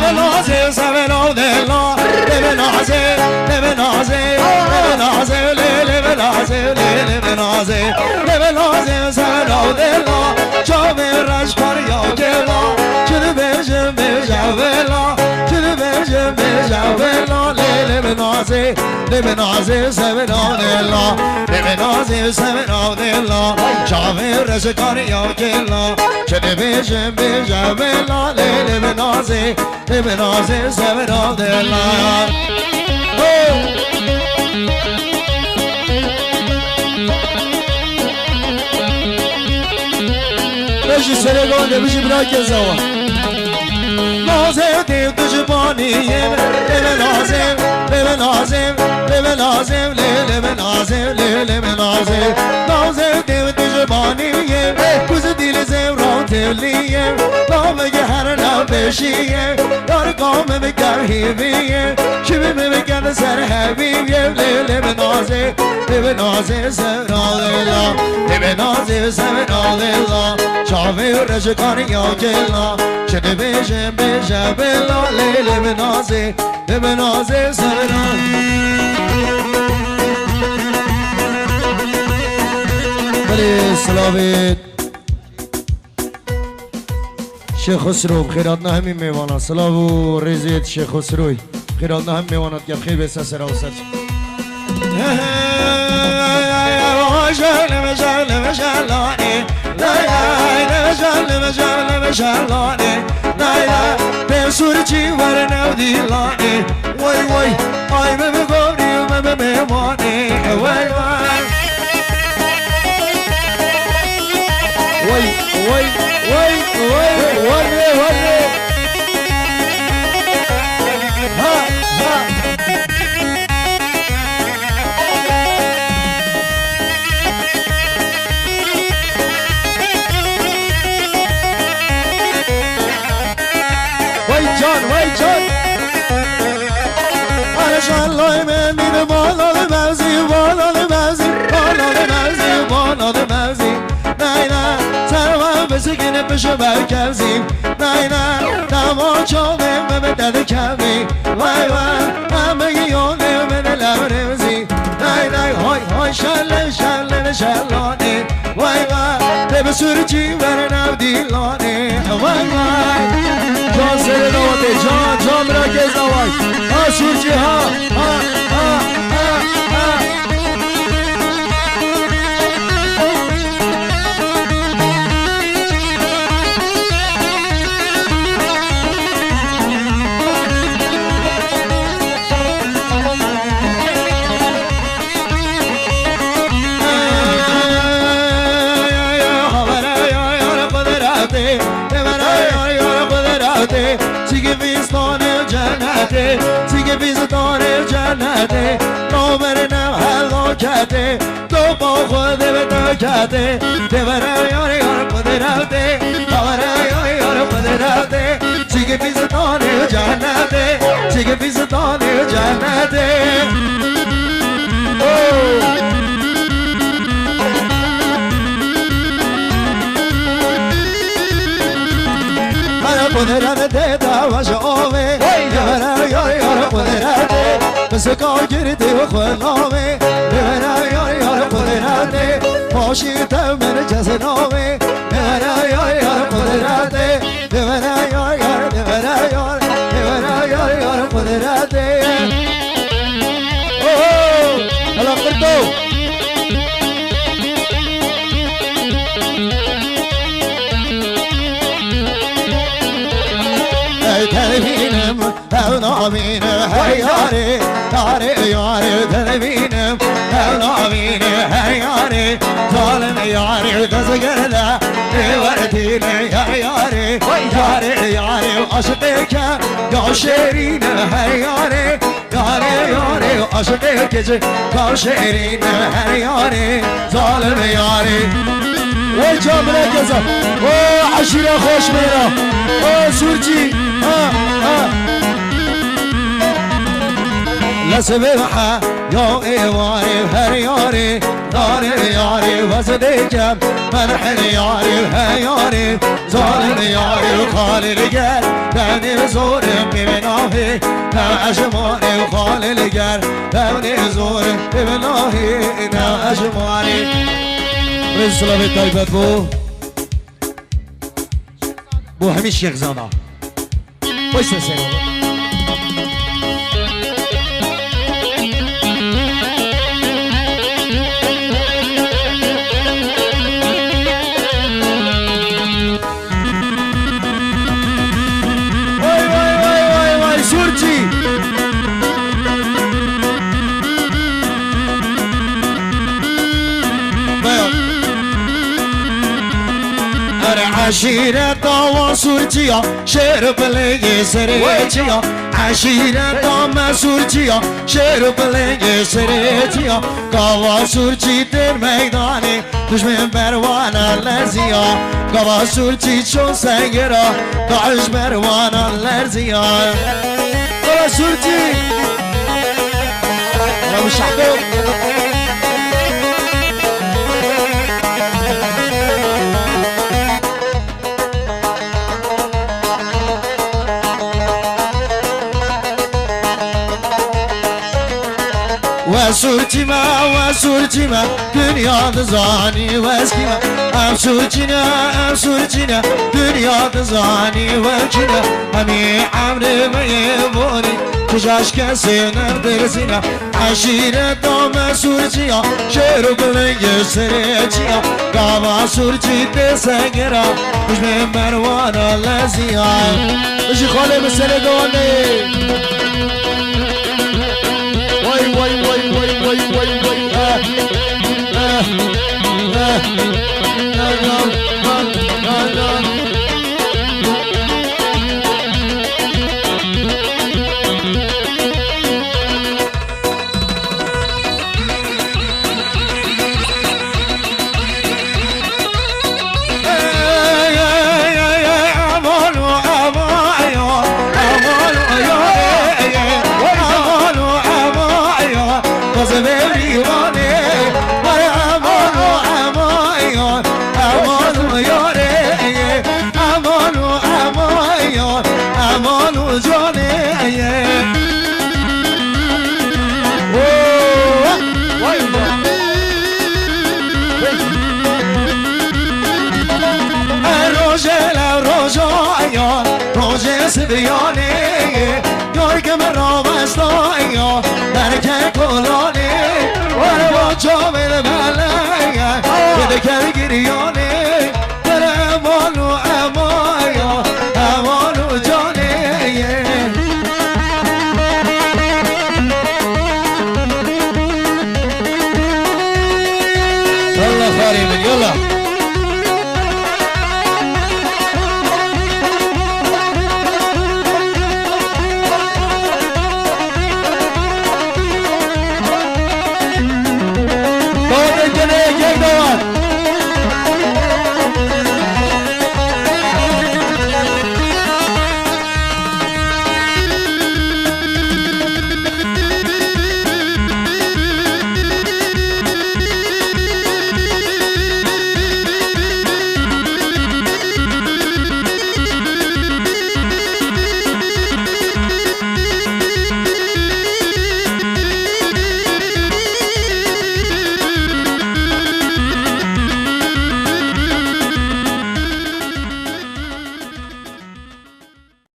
نازه سبنا دلا نازه نازه نازه نازه نازه نازه سبنا دلا جام رش کاریا دلا چه بجم بجاولا چه بجم بجاولا نازه نازه سبنا دلا نازه سبنا دلا جام رش کاریا دلا چه بجم بجاولا نازه نازه سبنا دلا بشی سرگانه بشی براک زوا نازم دیم تو جبانیم لب نازم لب نازم لب نازم لب نازم لب نازم نازم دیم تو جبانیم کوز دیل زمران تلیم نامگه هر نبشیم دار قامه بگرهیمیم شبه بگرد سر حبیم لب نازم لب نازم سرال الله لب نازم سرال الله شاوی رجکانی یا جلا چه بیشم بیشم بلا لیل بنازی بنازی سران بله سلاوید شیخ خسرو بخیرات نه همین میواند سلاو ریزید شیخ خسروی بخیرات نه هم میواند که بخیر بسته سر آوسط مجال مجال مجالاني لا لا مجال مجال مجالاني لا لا بسورتي ورنا وديلاني واي واي اي ما بقولي وما بمواني واي واي واي واي واي واي واي واي ها ها وای جان علشان لای من میده بالا مرزی بالا مرزی بالا مرزی بالا مرزی نه نه سرم بسکنه بشه برکزی نه نه تمام چانه به دل کمی وای وای همه یونه به دل رمزی نه نه های های شله شله شلانه وای وای به سرچی ورنم دیلانه وای وای جان سر نواته جان مراکز نوای ها سورجی ها ها ها ها سیگه ویستان جنته سیگه ویستان جنته نامرنم هلاکته تو با خود به نکته تبره یاری یار قدرته تبره یاری یار قدرته سیگه ویستان جنته سیگه ویستان جنته قدرته دواش آمه یارا یارا قدرته بس کار گرده و خلامه یارا یارا قدرته پاشی تمن جزنامه یارا یارا قدرته یارا یارا قدرته اوه هلا قردو تلبینم او نامینم هر یاری یاری یاری تلبینم او نامینم هر یاری ظالم یاری دزگرده ورتین یاری یاری یاری یاری عاشقی که یا شیرین هر یاری یاری یاری عاشقی که یا شیرین هر یاری ظالم یاری وای جان مرکزم وای عشیره خوش میرم وای سورجی لسه ببحة یا ایواری هر یاری داره یاری وزده کم منحن یاری هر یاری ظالم یاری و خاللگر دنی زورم ببناهی نم عجمانی و خاللگر دنی زورم ببناهی نم عجمانی رسول به طیبت بو همین شیخ زانا بایست سینا عشيرة دوا سورجيا شير بلي سريجيا عشيرة دوا سورجيا شير بلي سريجيا قوا سورجي در ميداني دشمن بروانا لرزيا قوا سورجي چون سنگرا دعش بروانا لرزيا قوا سورجي الله مش حقوق وسورتي ما دنيا تزاني واسكيما أمسورتينا دنيا تزاني وكينا همي عمري ما يبوني تجاش كسينا درسينا عشيرة دوما سورتيا شيرو بلنجي سريتيا قاما سورتي تسنگرا مش من مروانا لزيا اجي خالي مسألة دواني سبياني يوركم الروبستاني درك كولوني وانا بوجو من بلاي بدك الجرياني